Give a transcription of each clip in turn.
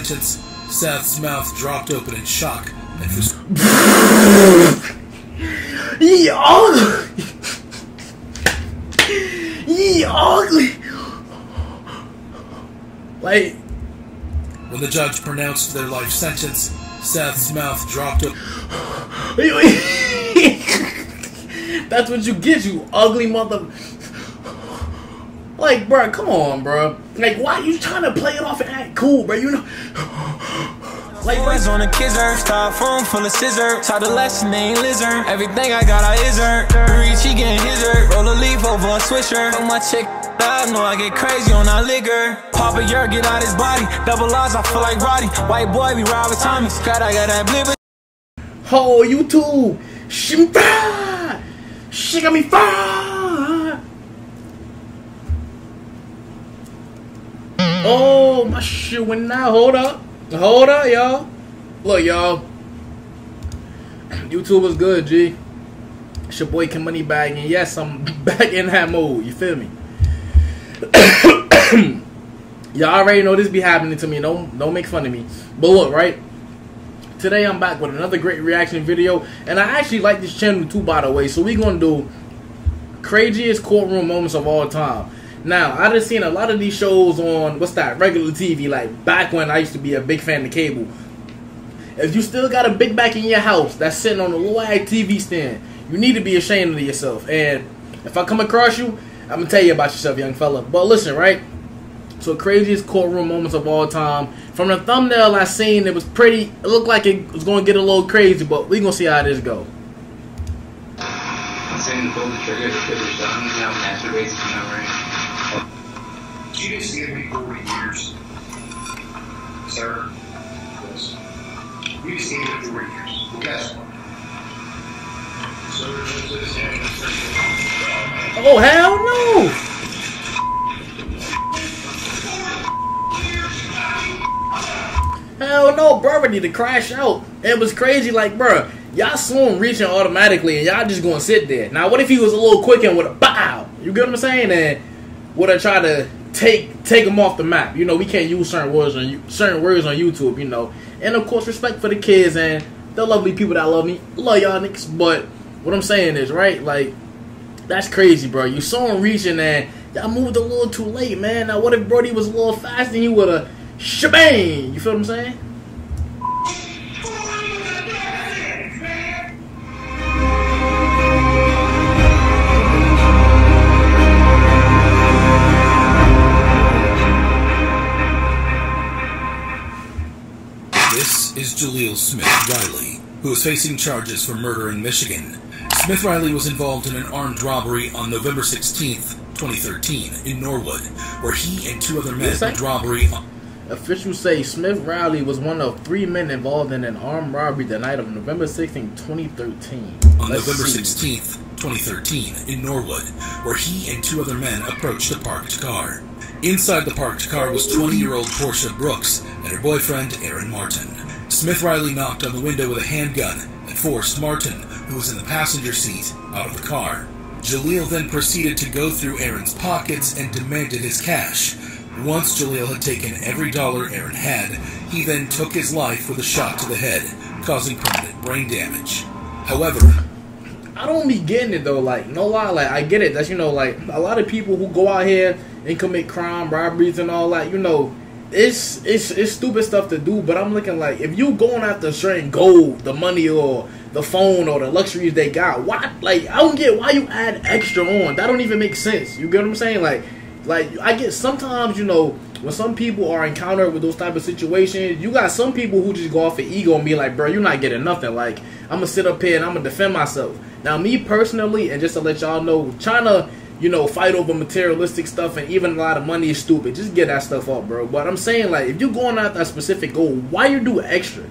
sentence, Seth's mouth dropped open in shock and Ye ugly! Ye ugly! Like, when the judge pronounced their life sentence, Seth's mouth dropped open. That's what you get, you ugly mother. Like, bro, come on, bro. Like, why you trying to play it off and act cool, bro? You know. Like, boys on a kisser, stop phone full of scissor. Taught the lesson, they ain't lizard. Everything I got, I is her. Reach, he getting his her. Roll a leaf over a swisher. Fuck my chick, I know I get crazy on that liquor. Pop a year, get out his body. Double odds, I feel like Roddy. White boy, be robbing Tommy. Scott, I got that blibber. Oh, YouTube. She got me fired. Oh, my shit went out. Hold up. Hold up, y'all. Look, y'all. YouTube was good, G. It's your boy Kim Moneybag, and yes, I'm back in that mode. You feel me? Y'all already know this be happening to me. Don't make fun of me. But look, right? Today I'm back with another great reaction video, and I actually like this channel too, by the way. So we gonna do craziest courtroom moments of all time. Now, I just seen a lot of these shows on, what's that, regular TV, like back when I used to be a big fan of cable. If you still got a big back in your house that's sitting on a little ass TV stand, you need to be ashamed of yourself. And if I come across you, I'm going to tell you about yourself, young fella. But listen, right? So, craziest courtroom moments of all time. From the thumbnail I seen, it was pretty, it looked like it was going to get a little crazy, but we going to see how this go. Saying to pull the trigger because your son now masturbates to memory. You didn't see me 40 years, sir. Yes. You didn't see me 40 years. Well, guess what? Oh, hell no! Hell no, bro, I need to crash out. It was crazy, like, bro, y'all saw him reaching automatically and y'all just gonna sit there. Now, what if he was a little quick and with a bow? You get what I'm saying? And would I try to take him off the map? You know, we can't use certain words on YouTube, you know. And of course, respect for the kids and the lovely people that love me. Love y'all niggas. But what I'm saying is, right, like, that's crazy, bro. You saw him reaching and y'all moved a little too late, man. Now, what if Brody was a little faster and he would have shebang? You feel what I'm saying? This is Jaleel Smith Riley, who is facing charges for murder in Michigan. Smith Riley was involved in an armed robbery on November 16th, 2013 in Norwood, where he and two other men did robbery. Officials say Smith Riley was one of 3 men involved in an armed robbery the night of November 16th, 2013. On November 16th, 2013 in Norwood, where he and two other men approached a parked car. Inside the parked car was 20-year-old Portia Brooks and her boyfriend, Aaron Martin. Smith Riley knocked on the window with a handgun and forced Martin, who was in the passenger seat, out of the car. Jaleel then proceeded to go through Aaron's pockets and demanded his cash. Once Jaleel had taken every dollar Aaron had, he then took his life with a shot to the head, causing permanent brain damage. However, I don't be getting it though, like, no lie, like, I get it, that's, you know, like, a lot of people who go out here and commit crime, robberies and all that, you know, it's stupid stuff to do, but I'm looking like, if you going after certain gold, the money or the phone or the luxuries they got, why, like, I don't get why you add extra on, that don't even make sense, you get what I'm saying, like, I get sometimes, you know, when some people are encountered with those type of situations, you got some people who just go off of ego and be like, bro, you're not getting nothing, like, I'm gonna sit up here and I'm gonna defend myself. Now, me personally, and just to let y'all know, trying to, you know, fight over materialistic stuff and even a lot of money is stupid. Just get that stuff up, bro. But I'm saying, like, if you're going after a specific goal, why you do extra?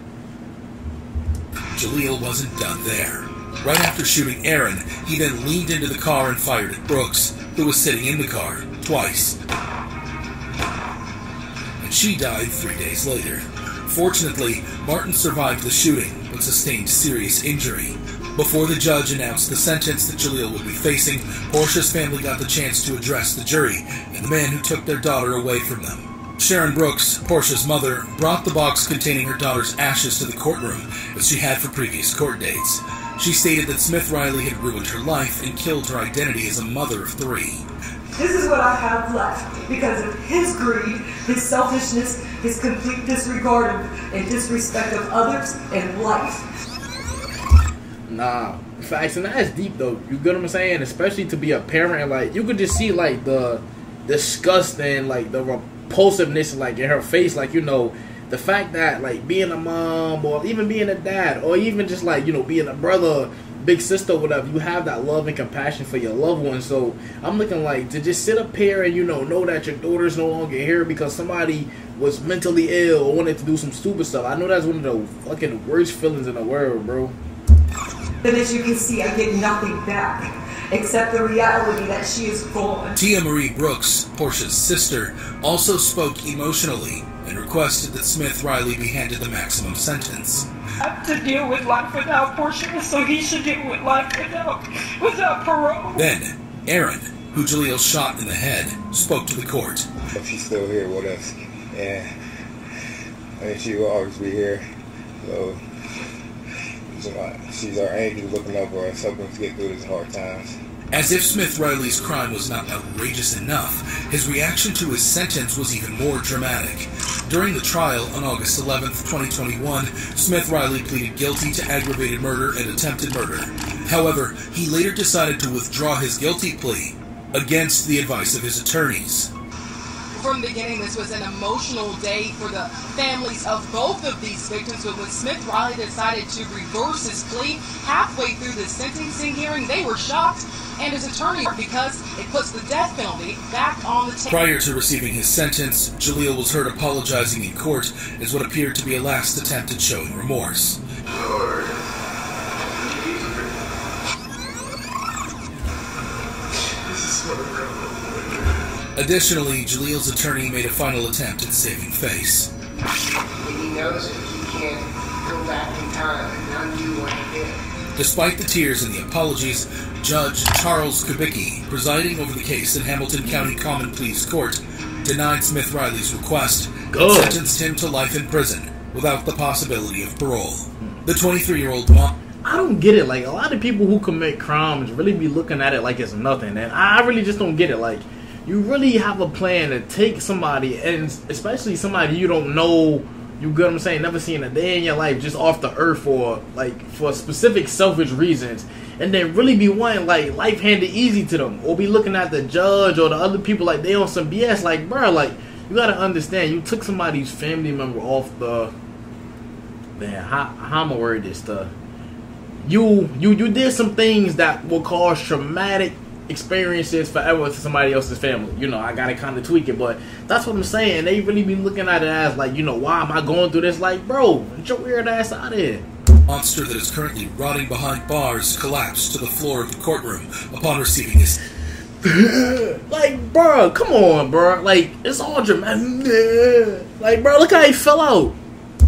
Jaleel wasn't done there. Right after shooting Aaron, he then leaned into the car and fired at Brooks, who was sitting in the car, twice. And she died 3 days later. Fortunately, Martin survived the shooting, but sustained serious injury. Before the judge announced the sentence that Jaleel would be facing, Portia's family got the chance to address the jury and the man who took their daughter away from them. Sharon Brooks, Portia's mother, brought the box containing her daughter's ashes to the courtroom as she had for previous court dates. She stated that Smith Riley had ruined her life and killed her identity as a mother of 3. This is what I have left because of his greed, his selfishness, his complete disregard of and disrespect of others and life. Nah, facts, and that's deep though. You get what I'm saying? Especially to be a parent, like you could just see like the disgust and like the repulsiveness like in her face, like the fact that like being a mom or even being a dad or even just like being a brother, big sister, whatever, you have that love and compassion for your loved one. So I'm looking like to just sit up here and know that your daughter's no longer here because somebody was mentally ill or wanted to do some stupid stuff. I know that's one of the fucking worst feelings in the world, bro. But as you can see, I get nothing back except the reality that she is gone. Tia Marie Brooks, Portia's sister, also spoke emotionally and requested that Smith Riley be handed the maximum sentence. I have to deal with life without Portia, so he should deal with life without parole. Then, Aaron, who Jaleel shot in the head, spoke to the court. If she's still here with us, and I think she will always be here. So, she's our angel looking over us, helping us get through these hard times. As if Smith Riley's crime was not outrageous enough, his reaction to his sentence was even more dramatic. During the trial on August 11th, 2021, Smith Riley pleaded guilty to aggravated murder and attempted murder. However, he later decided to withdraw his guilty plea against the advice of his attorneys. From the beginning, this was an emotional day for the families of both of these victims, but when Smith Riley decided to reverse his plea halfway through the sentencing hearing, they were shocked, and his attorney, because it puts the death penalty back on the table. Prior to receiving his sentence, Jaleel was heard apologizing in court as what appeared to be a last attempt at showing remorse. Lord. This is what I'm going. Additionally, Jaleel's attorney made a final attempt at saving face. And he knows that he can't go back in time and undo what he did. Despite the tears and the apologies, Judge Charles Kubicki, presiding over the case in Hamilton County Common Pleas Court, denied Smith Riley's request and sentenced him to life in prison without the possibility of parole. The 23-year-old mom... I don't get it. Like, a lot of people who commit crimes really be looking at it like it's nothing, and I really just don't get it. Like, you really have a plan to take somebody, and especially somebody you don't know, you get what I'm saying, never seen a day in your life, just off the earth for specific selfish reasons, and then really be wanting like life handed easy to them, or be looking at the judge or the other people like they on some BS. Like, bro, like, you gotta understand, you took somebody's family member off the, man, how am I word this stuff? You did some things that will cause traumatic experiences forever to somebody else's family. You know, I gotta kind of tweak it, but that's what I'm saying. They really be looking at it as like, you know, why am I going through this? Like, bro, get your weird ass out of here. Monster that is currently rotting behind bars collapsed to the floor of the courtroom upon receiving his... Like, bro, come on, bro. Like, it's all dramatic. Like, bro, look how he fell out.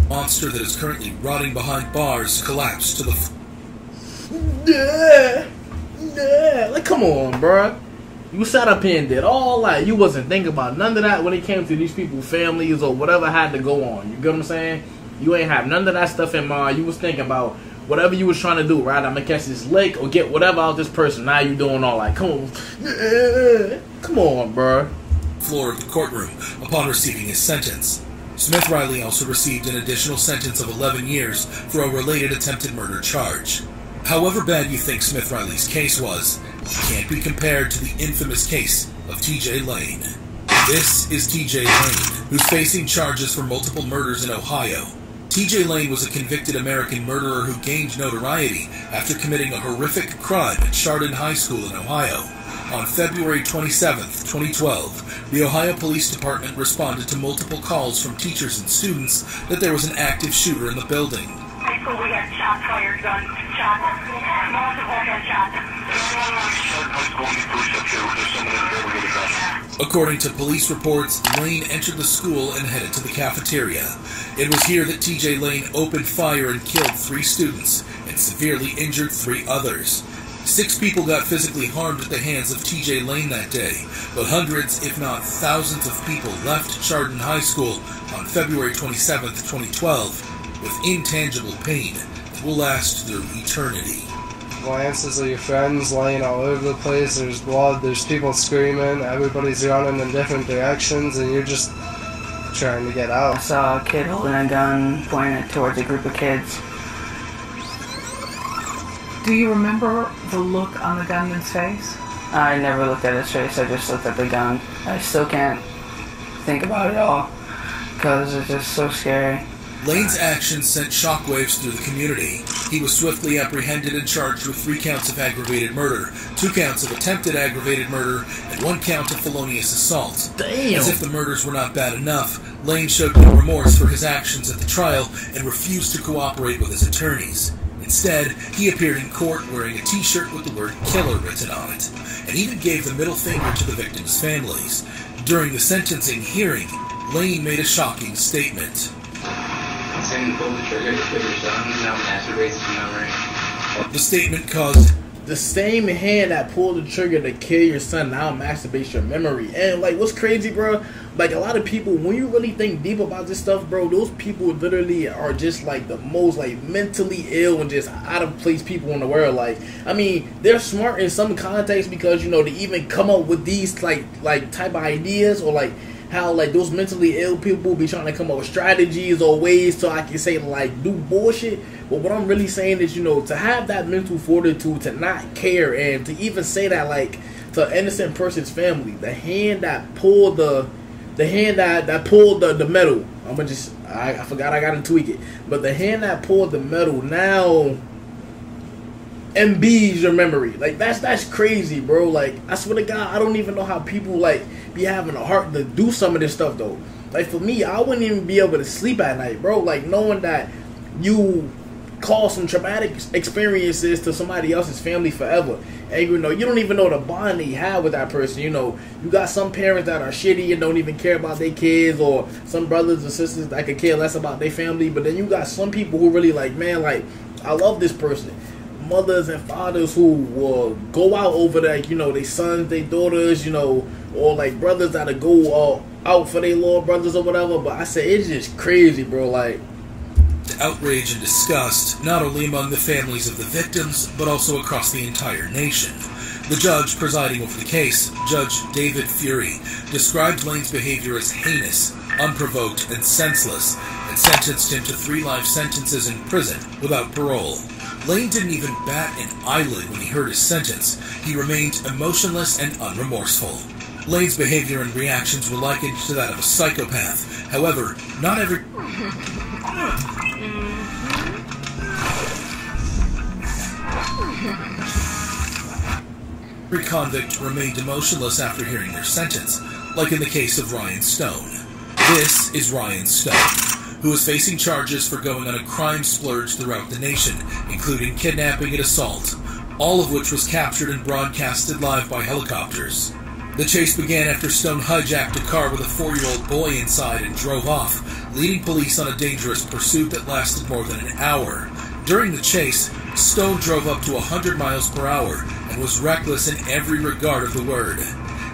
Monster that is currently rotting behind bars collapsed to the... Like, come on, bro. You sat up here and did all that. You wasn't thinking about none of that when it came to these people's families or whatever had to go on. You get what I'm saying? You ain't have none of that stuff in mind. You was thinking about whatever you was trying to do, right? I'm gonna catch this lick or get whatever out of this person. Now you doing all like, come on. Come on, bro. Floor of the courtroom upon receiving his sentence. Smith Riley also received an additional sentence of 11 years for a related attempted murder charge. However bad you think Smith Riley's case was, it can't be compared to the infamous case of T.J. Lane. This is T.J. Lane, who's facing charges for multiple murders in Ohio. T.J. Lane was a convicted American murderer who gained notoriety after committing a horrific crime at Chardon High School in Ohio. On February 27, 2012, the Ohio Police Department responded to multiple calls from teachers and students that there was an active shooter in the building. High school, we had shots fired, guns, shots, multiple gunshots. According to police reports, Lane entered the school and headed to the cafeteria. It was here that T.J. Lane opened fire and killed 3 students and severely injured 3 others. 6 people got physically harmed at the hands of TJ Lane that day, but hundreds, if not thousands of people left Chardon High School on February 27, 2012, with intangible pain that will last through eternity. Glances of your friends laying all over the place, there's blood, there's people screaming, everybody's running in different directions, and you're just trying to get out. I saw a kid holding a gun, pointing it towards a group of kids. Do you remember the look on the gunman's face? I never looked at his face, I just looked at the gun. I still can't think about it all, because it's just so scary. Lane's actions sent shockwaves through the community. He was swiftly apprehended and charged with 3 counts of aggravated murder, 2 counts of attempted aggravated murder, and 1 count of felonious assault. Damn. As if the murders were not bad enough, Lane showed no remorse for his actions at the trial and refused to cooperate with his attorneys. Instead, he appeared in court wearing a t-shirt with the word killer written on it, and even gave the middle finger to the victims' families. During the sentencing hearing, Lane made a shocking statement. Saying pull the trigger to kill your son now masturbates to memory. The statement caused... The same hand that pulled the trigger to kill your son now masturbates your memory. And, like, what's crazy, bro? Like, a lot of people, when you really think deep about this stuff, bro, those people literally are just, like, the most, like, mentally ill and just out-of-place people in the world. Like, I mean, they're smart in some context because, you know, they even come up with these, like type of ideas, or, like, how, like, those mentally ill people be trying to come up with strategies or ways so I can say, like, do bullshit. But what I'm really saying is, you know, to have that mental fortitude to not care and to even say that, like, to an innocent person's family, the hand that pulled the metal, I forgot I gotta tweak it, but the hand that pulled the metal now imbues your memory. Like, that's crazy, bro. Like, I swear to God, I don't even know how people, like, be having a heart to do some of this stuff, though. Like, for me, I wouldn't even be able to sleep at night, bro. Like, knowing that you cause some traumatic experiences to somebody else's family forever, and you know, you don't even know the bond they have with that person. You know, you got some parents that are shitty and don't even care about their kids, or some brothers and sisters that could care less about their family, but then you got some people who really, like, man, like, I love this person. Mothers and fathers who will go out over, like, you know, their sons, their daughters, you know, or like brothers that'll go out for their little brothers or whatever. But I say it's just crazy, bro. Like, the outrage and disgust, not only among the families of the victims, but also across the entire nation. The judge presiding over the case, Judge David Fury, described Lane's behavior as heinous, unprovoked, and senseless, and sentenced him to 3 life sentences in prison without parole. Lane didn't even bat an eyelid when he heard his sentence. He remained emotionless and unremorseful. Lane's behavior and reactions were likened to that of a psychopath. However, not every convict remained emotionless after hearing their sentence, like in the case of Ryan Stone. This is Ryan Stone, who is facing charges for going on a crime splurge throughout the nation, including kidnapping and assault, all of which was captured and broadcasted live by helicopters. The chase began after Stone hijacked a car with a 4-year-old boy inside and drove off, leading police on a dangerous pursuit that lasted more than an hour. During the chase, Stone drove up to 100 miles per hour and was reckless in every regard of the word.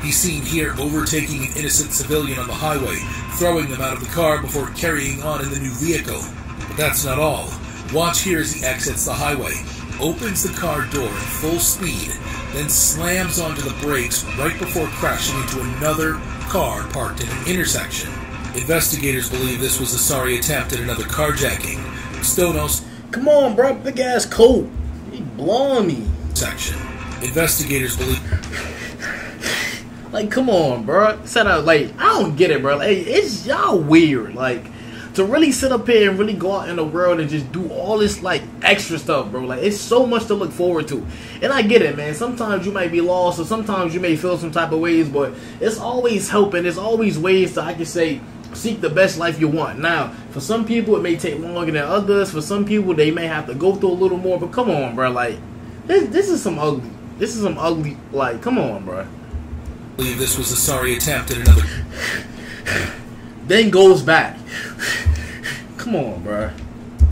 He's seen here overtaking an innocent civilian on the highway, throwing them out of the car before carrying on in the new vehicle. But that's not all. Watch here as he exits the highway, opens the car door at full speed, then slams onto the brakes right before crashing into another car parked in an intersection. Investigators believe this was a sorry attempt at another carjacking. Stone also... Come on, bro, big ass coat. He blowing me. Section. Investigators believe... Like, come on, bro. Set up, like, I don't get it, bro. Like, it's y'all weird. Like, to really sit up here and really go out in the world and just do all this, like, extra stuff, bro. Like, it's so much to look forward to. And I get it, man. Sometimes you might be lost, or sometimes you may feel some type of ways, but it's always helping. There's always ways to, I can say, seek the best life you want. Now, for some people, it may take longer than others. For some people, they may have to go through a little more. But come on, bro. Like, this is some ugly. This is some ugly. Like, come on, bro. Believe this was a sorry attempt at another. Then goes back. Come on, bro.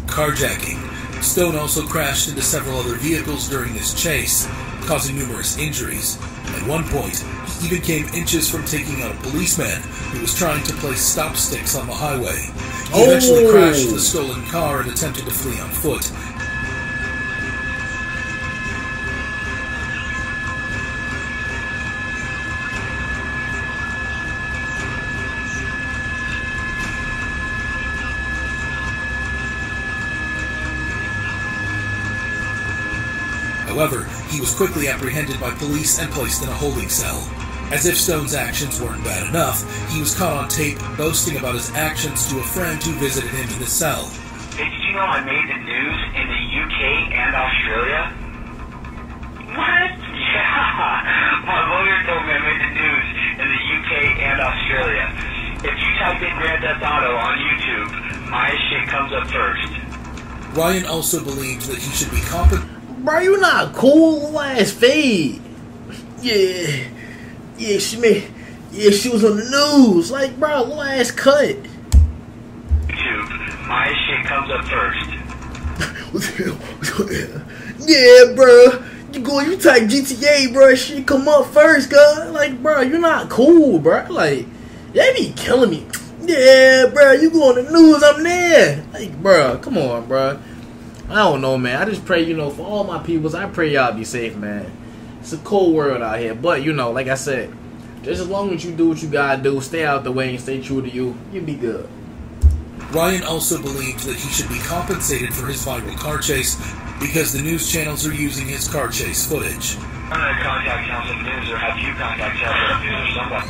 Carjacking. Stone also crashed into several other vehicles during this chase. causing numerous injuries. At one point, he even came inches from taking out a policeman who was trying to place stop sticks on the highway. He eventually crashed the stolen car and attempted to flee on foot. However, he was quickly apprehended by police and placed in a holding cell. As if Stone's actions weren't bad enough, he was caught on tape boasting about his actions to a friend who visited him in the cell. Hey, did you know I made the news in the UK and Australia? What? Yeah! My lawyer told me I made the news in the UK and Australia. If you type in Grand Theft Auto on YouTube, my shit comes up first. Ryan also believed that he should be compensated. Bro, you not cool, ass fade. Yeah, she was on the news. Like, bro, little ass cut. YouTube, my shit comes up first. Yeah, bro. You type GTA, bro, shit come up first, God. Like, bro, you not cool, bro. Like, they be killing me. Yeah, bro, you go on the news, I'm there. Like, bro, come on, bro. I don't know, man. I just pray, for all my peoples, I pray y'all be safe, man. It's a cold world out here. But, like I said, just as long as you do what you gotta do, stay out the way and stay true to you, you'll be good. Ryan also believed that he should be compensated for his viral car chase because the news channels are using his car chase footage. I'm gonna contact Council News or have you contact Council News or somebody.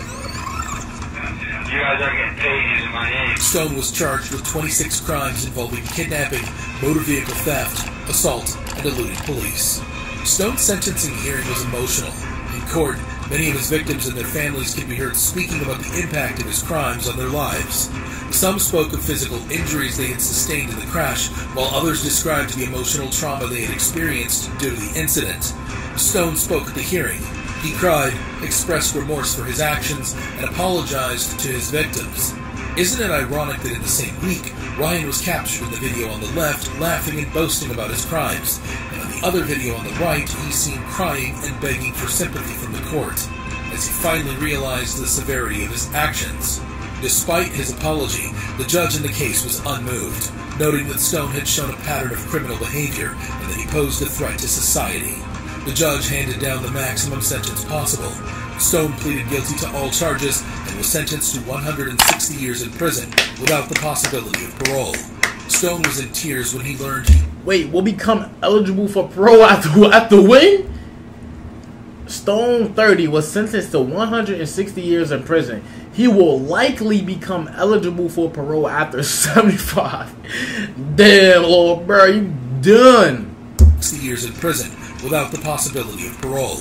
You guys are getting paid using my name. Stone was charged with 26 crimes involving kidnapping, motor vehicle theft, assault, and eluding police. Stone's sentencing hearing was emotional. In court, many of his victims and their families could be heard speaking about the impact of his crimes on their lives. Some spoke of physical injuries they had sustained in the crash, while others described the emotional trauma they had experienced due to the incident. Stone spoke at the hearing. He cried, expressed remorse for his actions, and apologized to his victims. Isn't it ironic that in the same week, Ryan was captured in the video on the left, laughing and boasting about his crimes, and on the other video on the right, he's seen crying and begging for sympathy from the court, as he finally realized the severity of his actions. Despite his apology, the judge in the case was unmoved, noting that Stone had shown a pattern of criminal behavior and that he posed a threat to society. The judge handed down the maximum sentence possible. Stone pleaded guilty to all charges and was sentenced to 160 years in prison without the possibility of parole. Stone was in tears when he learned he... Wait, will become eligible for parole after win? Stone 30 was sentenced to 160 years in prison. He will likely become eligible for parole after 75. Damn, Lord, bro, you done. 60 years in prison without the possibility of parole.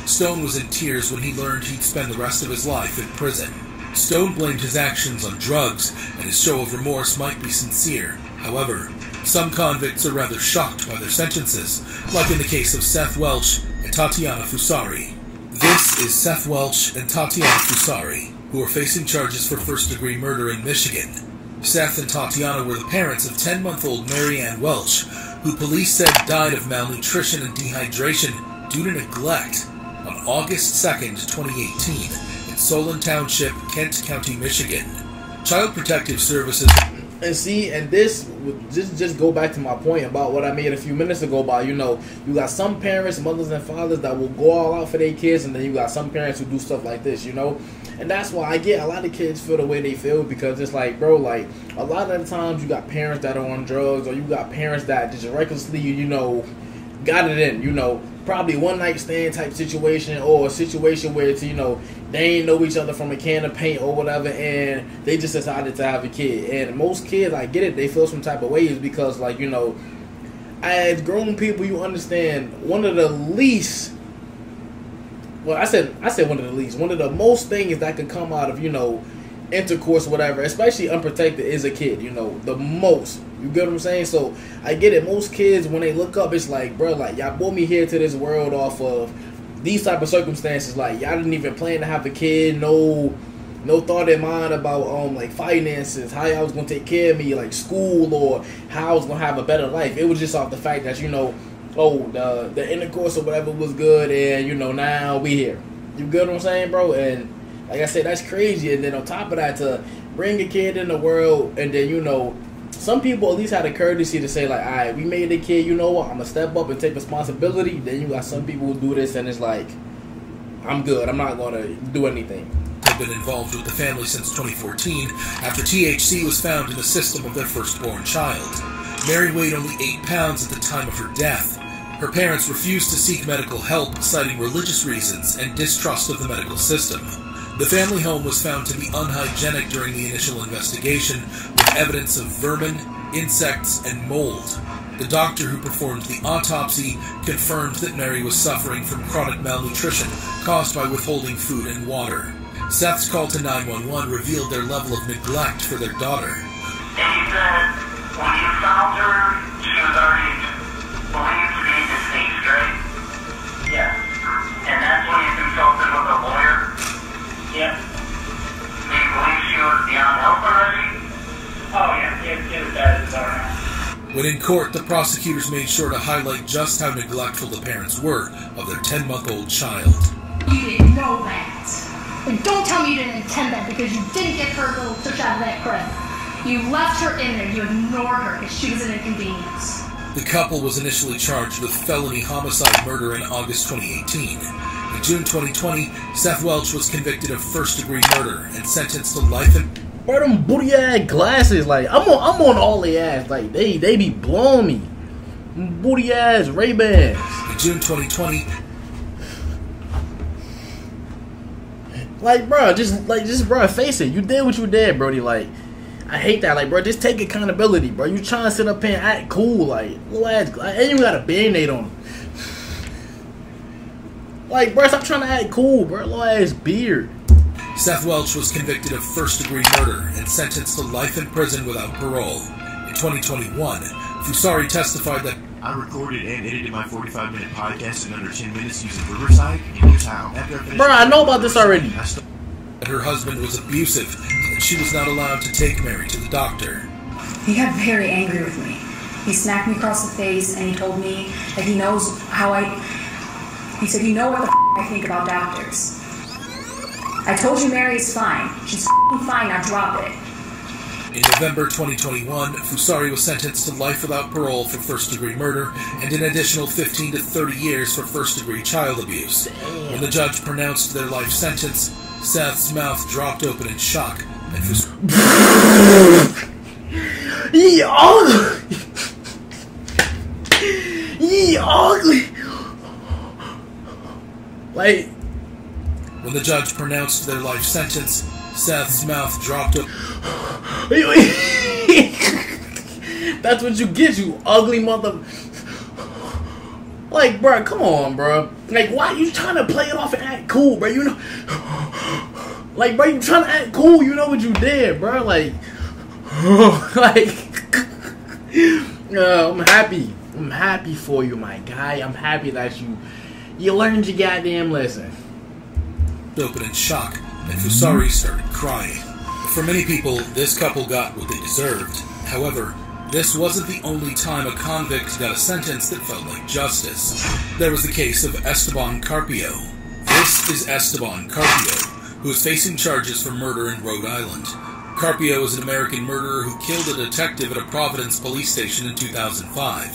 Stone was in tears when he learned he'd spend the rest of his life in prison. Stone blamed his actions on drugs, and his show of remorse might be sincere. However, some convicts are rather shocked by their sentences, like in the case of Seth Welch and Tatiana Fusari. This is Seth Welch and Tatiana Fusari, who are facing charges for first-degree murder in Michigan. Seth and Tatiana were the parents of 10-month-old Marianne Welch, who police said died of malnutrition and dehydration due to neglect on August 2nd, 2018, in Solon Township, Kent County, Michigan. Child Protective Services... And see, and this would just go back to my point about what I made a few minutes ago about, you got some parents, mothers and fathers that will go all out for their kids, and then you got some parents who do stuff like this, And that's why I get a lot of kids feel the way they feel, because it's like, bro, like, a lot of the times you got parents that are on drugs, or you got parents that just recklessly, got it in, probably one night stand type situation, or a situation where it's, they ain't know each other from a can of paint or whatever, and they just decided to have a kid. And most kids, I get it, they feel some type of ways because, like, as grown people, you understand one of the least, well, I said one of the least, one of the most things that could come out of, intercourse, whatever, especially unprotected, is a kid, the most. You get what I'm saying? So, I get it. Most kids, when they look up, it's like, bro, like, y'all brought me here to this world off of these type of circumstances. Like, y'all didn't even plan to have a kid. No thought in mind about, like, finances, how y'all was going to take care of me, like, school, or how I was going to have a better life. It was just off the fact that, oh, the intercourse or whatever was good, and you know now we here. You get what I'm saying, bro? And like I said, that's crazy. And then on top of that, to bring a kid in the world, and then you know, some people at least had the courtesy to say like, all right, we made a kid. You know what? I'm gonna step up and take responsibility. Then you got some people who do this, and it's like, I'm good. I'm not gonna do anything. Have been involved with the family since 2014 after THC was found in the system of their firstborn child. Mary weighed only 8 pounds at the time of her death. Her parents refused to seek medical help, citing religious reasons and distrust of the medical system. The family home was found to be unhygienic during the initial investigation, with evidence of vermin, insects, and mold. The doctor who performed the autopsy confirmed that Mary was suffering from chronic malnutrition caused by withholding food and water. Seth's call to 911 revealed their level of neglect for their daughter. And he said, when you found her, she was already believed to be deceased, right? Yes. And that's when you consulted with a lawyer? Yes. Do you believe she was beyond help already? Oh, yeah. It was bad as alright. When in court, the prosecutors made sure to highlight just how neglectful the parents were of their 10-month-old child. You didn't know that. And don't tell me you didn't intend that because you didn't get her little push out of that crib. You left her in there. You ignored her because she was an inconvenience. The couple was initially charged with felony homicide murder in August 2018. In June 2020, Seth Welch was convicted of first-degree murder and sentenced to life in... Bro, them booty-ass glasses, like, I'm on all the ass. Like, they be blowing me. Booty-ass Ray-Bans. In June 2020... Like, bro, just bro, face it. You did what you did, Brody. Like, I hate that. Like, bro, just take accountability, bro. You trying to sit up here and act cool, like, little ass. I ain't even got a Band-Aid on him. Like, bro, stop trying to act cool, bro. Little ass beard. Seth Welch was convicted of first-degree murder and sentenced to life in prison without parole. In 2021, Fusari testified that I recorded and edited my 45-minute podcast in under 10 minutes using Riverside, and here's how. Bro, I know about this already. That her husband was abusive and she was not allowed to take Mary to the doctor. He got very angry with me. He smacked me across the face and he told me that he knows how he said, you know what the I think about doctors. I told you Mary is fine. She's fine, now drop it. In November 2021, Fusari was sentenced to life without parole for first-degree murder and an additional 15 to 30 years for first-degree child abuse. When the judge pronounced their life sentence, Seth's mouth dropped open in shock, and Ye ugly! Ye ugly! Like... When the judge pronounced their life sentence, Seth's mouth dropped open... That's what you get, you ugly mother... Like, bro, come on, bro. Like, why you trying to play it off and act cool, bro? You know... Like, bro, you trying to act cool, you know what you did, bro. Like... like... I'm happy. I'm happy for you, my guy. I'm happy that you learned your goddamn lesson. Open in shock, and Fusari started crying. For many people, this couple got what they deserved. However, this wasn't the only time a convict got a sentence that felt like justice. There was the case of Esteban Carpio. This is Esteban Carpio, who is facing charges for murder in Rhode Island. Carpio is an American murderer who killed a detective at a Providence police station in 2005.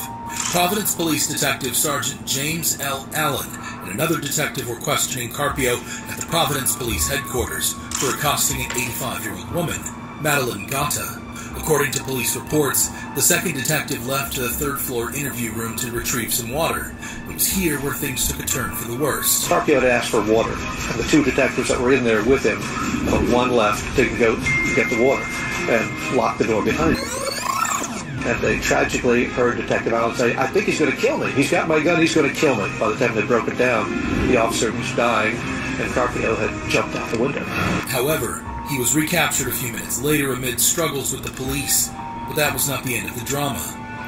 Providence Police Detective Sergeant James L. Allen and another detective were questioning Carpio at the Providence Police headquarters for accosting an 85-year-old woman, Madeline Gata. According to police reports, the second detective left to the third-floor interview room to retrieve some water. It was here where things took a turn for the worst. Carpio had asked for water, and the two detectives that were in there with him, one left to go get the water and lock the door behind him. And they tragically heard Detective Allen say, I think he's going to kill me. He's got my gun, he's going to kill me. By the time they broke it down, the officer was dying, and Carpio had jumped out the window. However, he was recaptured a few minutes later amid struggles with the police, but that was not the end of the drama.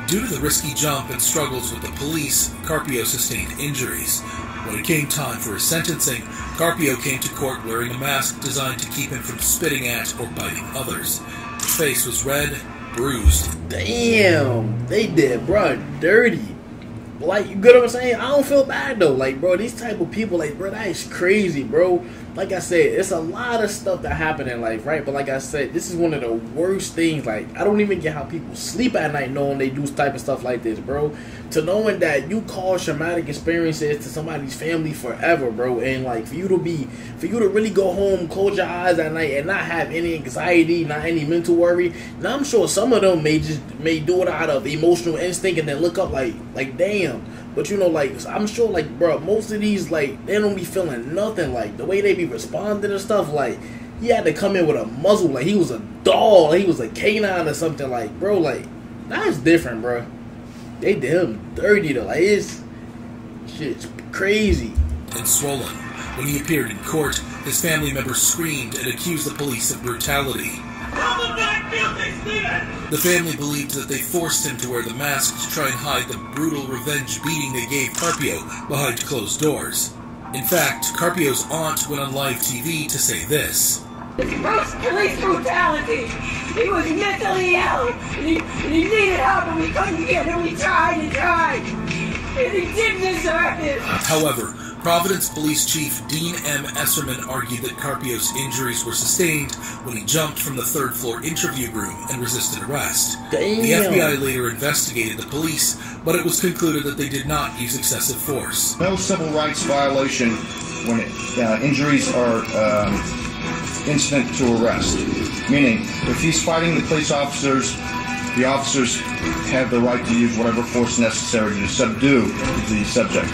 Due to the risky jump and struggles with the police, Carpio sustained injuries. When it came time for his sentencing, Carpio came to court wearing a mask designed to keep him from spitting at or biting others. His face was red, bruised. Damn, they did, bro, dirty. Like, you get what I'm saying? I don't feel bad though. Like, bro, these type of people, like, bro, that is crazy, bro. Like I said, it's a lot of stuff that happen in life, right? But like I said, this is one of the worst things. Like, I don't even get how people sleep at night knowing they do type of stuff like this, bro. To knowing that you cause traumatic experiences to somebody's family forever, bro. And like, for you to really go home, close your eyes at night and not have any anxiety, not any mental worry. Now, I'm sure some of them may do it out of emotional instinct and then look up like damn. But you know, like, I'm sure, like, bro, most of these, like, they don't be feeling nothing. Like, the way they be responding and stuff, like, he had to come in with a muzzle, like he was a dog, like he was a canine or something. Like, bro, like, that's different, bro. They damn dirty though. Like, shit's crazy. And swollen. When he appeared in court, his family members screamed and accused the police of brutality. The family believed that they forced him to wear the mask to try and hide the brutal revenge beating they gave Carpio behind closed doors. In fact, Carpio's aunt went on live TV to say this. It's gross police brutality. He was mentally ill, and he needed help, and we couldn't get him. We tried and tried, and he didn't deserve it. However, Providence Police Chief Dean M. Esserman argued that Carpio's injuries were sustained when he jumped from the third-floor interview room and resisted arrest. Damn. The FBI later investigated the police, but it was concluded that they did not use excessive force. No civil rights violation when injuries are incident to arrest. Meaning, if he's fighting the police officers, the officers have the right to use whatever force necessary to subdue the subject.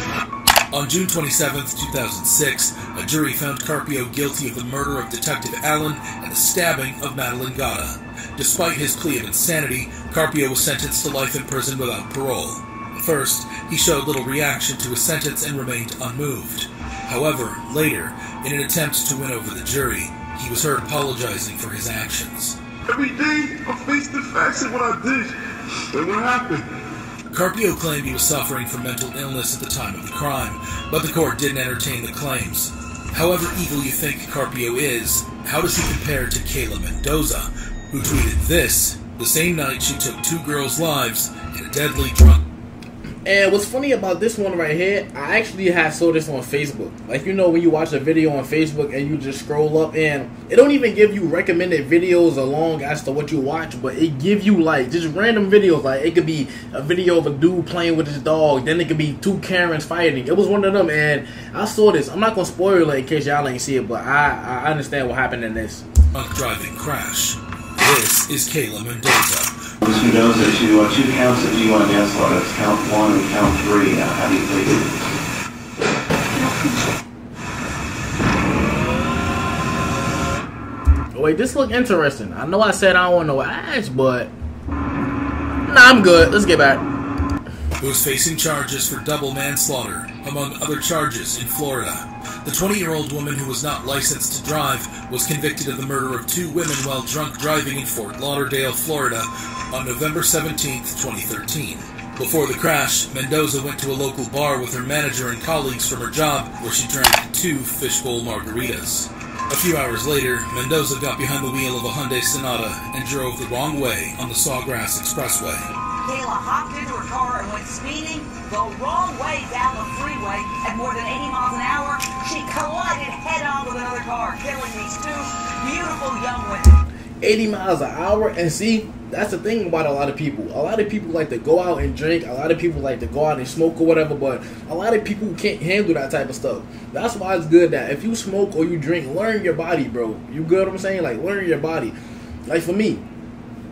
On June 27, 2006, a jury found Carpio guilty of the murder of Detective Allen and the stabbing of Madeline Gatta. Despite his plea of insanity, Carpio was sentenced to life in prison without parole. At first, he showed little reaction to his sentence and remained unmoved. However, later, in an attempt to win over the jury, he was heard apologizing for his actions. Every day, I face the facts of what I did and what happened. Carpio claimed he was suffering from mental illness at the time of the crime, but the court didn't entertain the claims. However evil you think Carpio is, how does he compare to Kayla Mendoza, who tweeted this the same night she took 2 girls' lives in a deadly drunk... And what's funny about this one right here, I actually saw this on Facebook. Like, you know, when you watch a video on Facebook and you just scroll up and it don't even give you recommended videos along as to what you watch, but it give you like just random videos. Like, it could be a video of a dude playing with his dog, then it could be 2 Karens fighting. It was one of them, and I saw this. I'm not gonna spoil it in case y'all ain't see it, but I understand what happened in this. Drunk driving crash. This is Kayla Mendoza. Ms. Mendoza, to 2 counts of DUI manslaughter. That's count 1 and count 3. How do you plead? Wait, this look interesting. I know I said I don't want no ash, but nah, I'm good. Let's get back. Who is facing charges for double manslaughter, among other charges in Florida. The 20-year-old woman who was not licensed to drive was convicted of the murder of 2 women while drunk driving in Fort Lauderdale, Florida, on November 17, 2013. Before the crash, Mendoza went to a local bar with her manager and colleagues from her job, where she drank 2 fishbowl margaritas. A few hours later, Mendoza got behind the wheel of a Hyundai Sonata and drove the wrong way on the Sawgrass Expressway. Kayla hopped into her car and went speeding the wrong way down the freeway at more than 80 miles an hour. She collided head-on with another car, killing these 2 beautiful young women. 80 miles an hour, and see, that's the thing about a lot of people. A lot of people like to go out and drink. A lot of people like to go out and smoke or whatever, but a lot of people can't handle that type of stuff. That's why it's good that if you smoke or you drink, learn your body, bro. You get what I'm saying? Like, learn your body. Like, for me,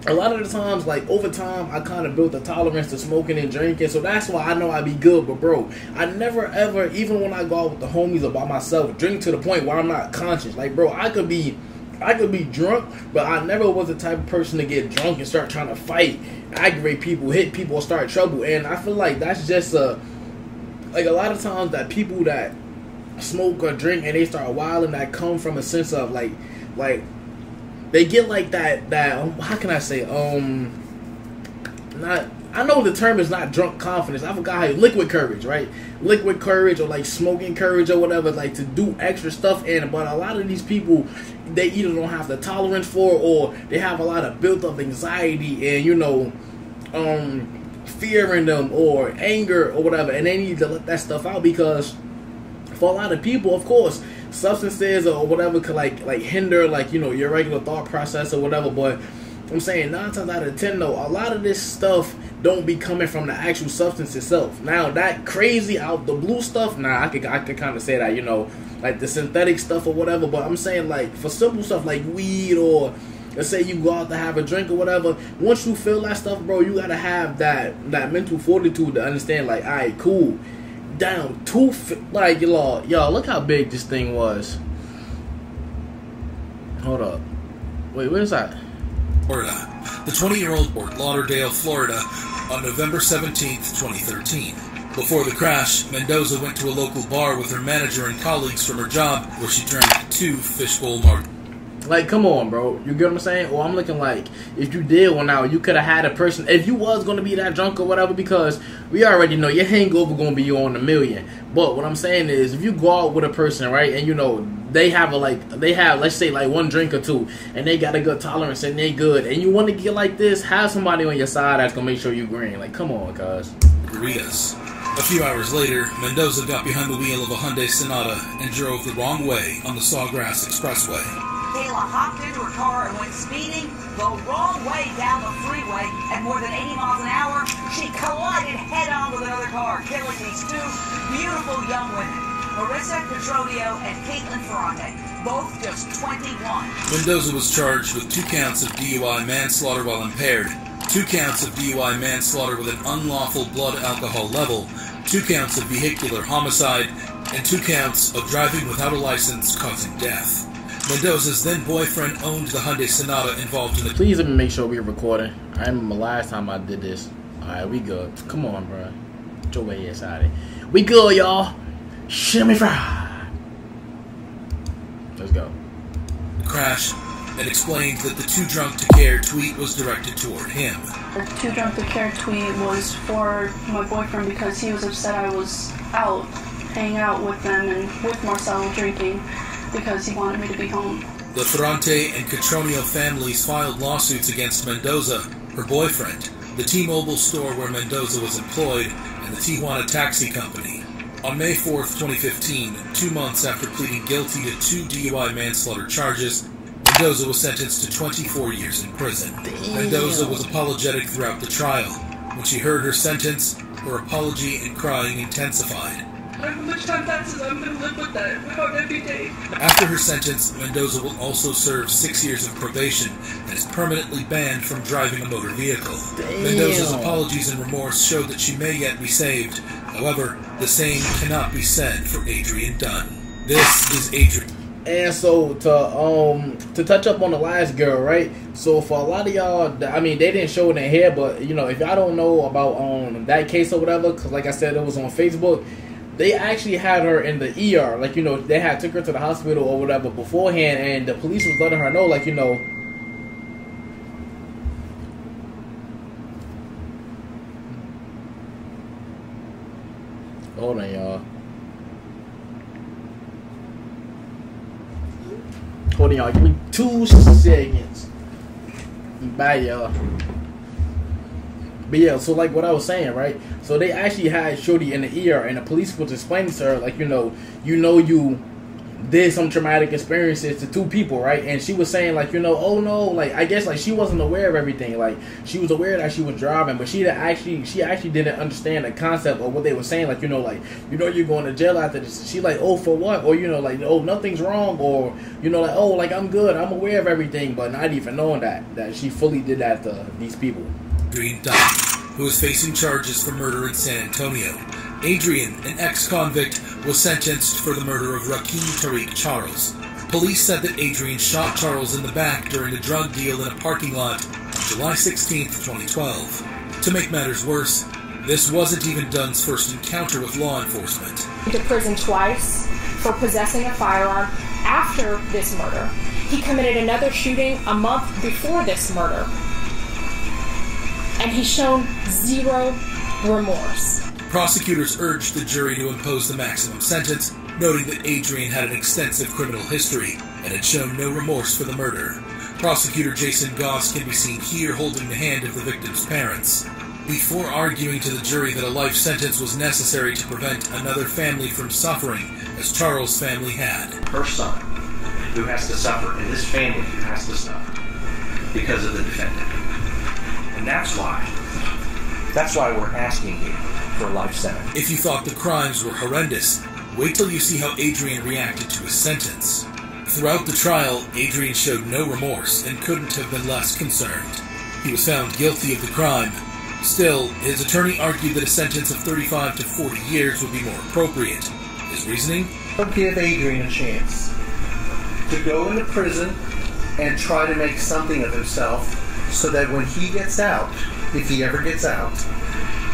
a lot of the times, like, over time, I kind of built a tolerance to smoking and drinking, so that's why I know I be good. But, bro, I never, ever, even when I go out with the homies or by myself, drink to the point where I'm not conscious. Like, bro, I could be drunk, but I never was the type of person to get drunk and start trying to fight, aggravate people, hit people, or start trouble. And I feel like that's just like a lot of times that people that smoke or drink and they start wilding, that come from a sense of like they get like that how can I say, not, I know the term is not drunk confidence. I forgot how liquid courage, right? Liquid courage, or like smoking courage or whatever, like to do extra stuff. And but a lot of these people, they either don't have the tolerance for, or they have a lot of built up anxiety and, you know, fear in them or anger or whatever, and they need to let that stuff out, because for a lot of people, of course, substances or whatever could like hinder like, you know, your regular thought process or whatever. But I'm saying 9 times out of 10 though, a lot of this stuff don't be coming from the actual substance itself. Now that crazy out the blue stuff, I could kind of say that, you know, like the synthetic stuff or whatever. But I'm saying like for simple stuff like weed, or let's say you go out to have a drink or whatever, once you feel that stuff, bro, you gotta have that mental fortitude to understand like, alright, cool, down to like, y'all look how big this thing was. Hold up, wait, where's that? Florida. The 20-year-old Fort Lauderdale, Florida, on November 17th, 2013. Before the crash, Mendoza went to a local bar with her manager and colleagues from her job, where she drank 2 fishbowl margaritas. Like, come on, bro. You get what I'm saying? Or I'm looking like, if you did one out, you could have had a person, if you was going to be that drunk or whatever, because we already know your hangover going to be on 1,000,000. But what I'm saying is, if you go out with a person, right, and you know, they have, let's say, like 1 drink or 2, and they got a good tolerance and they good, and you want to get like this, have somebody on your side that's going to make sure you green. Like, come on, cuz. A few hours later, Mendoza got behind the wheel of a Hyundai Sonata and drove the wrong way on the Sawgrass Expressway. Kayla hopped into her car and went speeding the wrong way down the freeway at more than 80 miles an hour. She collided head-on with another car, killing these 2 beautiful young women, Marissa Petronio and Caitlin Ferrante, both just 21. Mendoza was charged with 2 counts of DUI manslaughter while impaired, 2 counts of DUI manslaughter with an unlawful blood alcohol level, 2 counts of vehicular homicide, and 2 counts of driving without a license causing death. Mendoza's then boyfriend owned the Hyundai Sonata involved in the... Please let me make sure we're recording. I remember last time I did this. Alright, we good. Come on, bro. Get your ass out of here. We good, y'all. Shimmy fry. Let's go. Crash, and explained that the Too Drunk to Care tweet was directed toward him. The Too Drunk to Care tweet was for my boyfriend because he was upset I was out, hanging out with them and with Marcelo drinking, because he wanted me to be home. The Ferrante and Catronio families filed lawsuits against Mendoza, her boyfriend, the T-Mobile store where Mendoza was employed, and the Tijuana Taxi Company. On May 4th, 2015, 2 months after pleading guilty to 2 DUI manslaughter charges, Mendoza was sentenced to 24 years in prison. Damn. Mendoza was apologetic throughout the trial. When she heard her sentence, her apology and crying intensified. How much time passes, I'm going to live with that every day. After her sentence, Mendoza will also serve 6 years of probation and is permanently banned from driving a motor vehicle. Damn. Mendoza's apologies and remorse showed that she may yet be saved. However, the same cannot be said for Adrian Dunn. This is Adrian. And so to touch up on the last girl, right? So for a lot of y'all, I mean, they didn't show it in here, but you know, if y'all don't know about that case or whatever, because like I said, it was on Facebook. They actually had her in the ER, like, you know, they had took her to the hospital or whatever beforehand, and the police was letting her know, like, you know, hold on, y'all. Hold on, y'all. Give me 2 seconds. Bye, y'all. But yeah, so like what I was saying, right? So they actually had Shorty in the ER, and the police was explaining to her, like, you did some traumatic experiences to 2 people, right? And she was saying, like, you know, oh no, like, I guess, like, she wasn't aware of everything. Like, she was aware that she was driving, but she actually didn't understand the concept of what they were saying. Like, you know, you're going to jail after this. She like, oh, for what? Or, you know, like, oh, nothing's wrong. Or, you know, like, oh, like, I'm good, I'm aware of everything, but not even knowing that she fully did that to these people. Adrian Dunn, who is facing charges for murder in San Antonio. Adrian, an ex-convict, was sentenced for the murder of Rakeem Tariq Charles. Police said that Adrian shot Charles in the back during a drug deal in a parking lot on July 16, 2012. To make matters worse, this wasn't even Dunn's first encounter with law enforcement. To prison twice for possessing a firearm after this murder. He committed another shooting a month before this murder. And he's shown 0 remorse. Prosecutors urged the jury to impose the maximum sentence, noting that Adrian had an extensive criminal history and had shown no remorse for the murder. Prosecutor Jason Goss can be seen here holding the hand of the victim's parents. before arguing to the jury that a life sentence was necessary to prevent another family from suffering, as Charles' family had. Her son, who has to suffer, and this family who has to suffer because of the defendant. And that's why we're asking you for a life sentence. If you thought the crimes were horrendous, wait till you see how Adrian reacted to his sentence. Throughout the trial, Adrian showed no remorse and couldn't have been less concerned. He was found guilty of the crime. Still, his attorney argued that a sentence of 35 to 40 years would be more appropriate. His reasoning? Don't give Adrian a chance to go into prison and try to make something of himself so that when he gets out, if he ever gets out,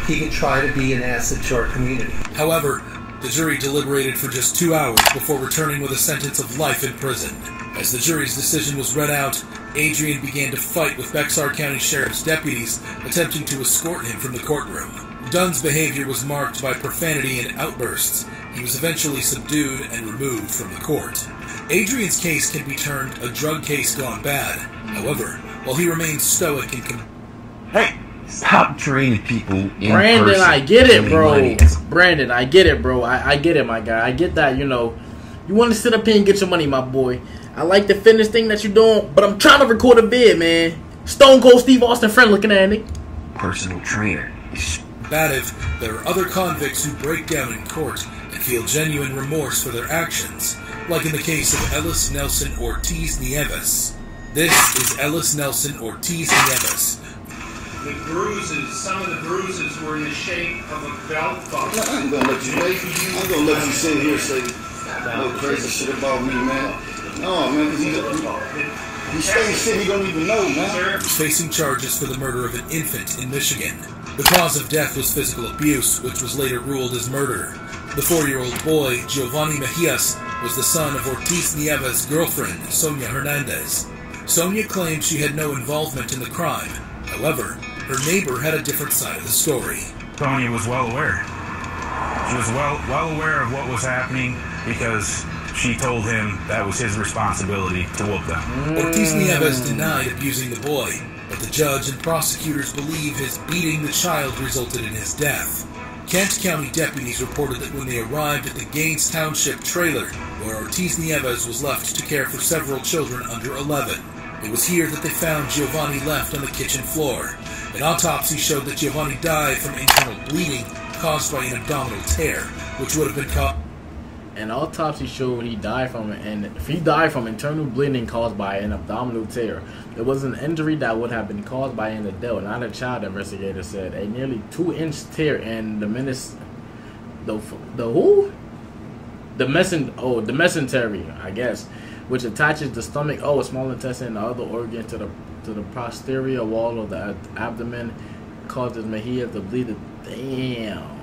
he can try to be an asset to our community. However, the jury deliberated for just 2 hours before returning with a sentence of life in prison. As the jury's decision was read out, Adrian began to fight with Bexar County Sheriff's deputies, attempting to escort him from the courtroom. Dunn's behavior was marked by profanity and outbursts. He was eventually subdued and removed from the court. Adrian's case can be termed a drug case gone bad. However, while he remains stoic and Hey! Stop training people in Brandon, person. I get it, bro. Brandon, I get it, bro. I get it, my guy. I get that, you know. You want to sit up here and get your money, my boy. I like the fitness thing that you're doing, but I'm trying to record a vid, man. Stone Cold Steve Austin friend looking at me. Personal trainer. bad if there are other convicts who break down in court and feel genuine remorse for their actions, like in the case of Ellis Nelson Ortiz Nieves. This is Ellis Nelson Ortiz Nieves. The bruises, some of the bruises were in the shape of a belt buckle. I ain't gonna let you sit here and say no crazy shit about me, man. No, man, because he stays shit he don't even know, man. He's facing charges for the murder of an infant in Michigan. The cause of death was physical abuse, which was later ruled as murder. The 4-year-old boy, Giovanni Mejias, was the son of Ortiz Nieves' girlfriend, Sonia Hernandez. Sonia claimed she had no involvement in the crime. However, her neighbor had a different side of the story. Sonia was well aware. She was well aware of what was happening because she told him that was his responsibility to whoop them. Ortiz Nieves denied abusing the boy, but the judge and prosecutors believe his beating the child resulted in his death. Kent County deputies reported that when they arrived at the Gaines Township trailer, where Ortiz Nieves was left to care for several children under 11, it was here that they found Giovanni left on the kitchen floor. An autopsy showed that Giovanni died from internal bleeding caused by an abdominal tear, which would have been caught. An autopsy showed he died from it, and if he died from internal bleeding caused by an abdominal tear, it was an injury that would have been caused by an adult, not a child, investigator said. A nearly 2-inch tear in the mesentery, I guess, which attaches the stomach, small intestine, and the other organs to the posterior wall of the abdomen, causes Mejia to bleed. Damn.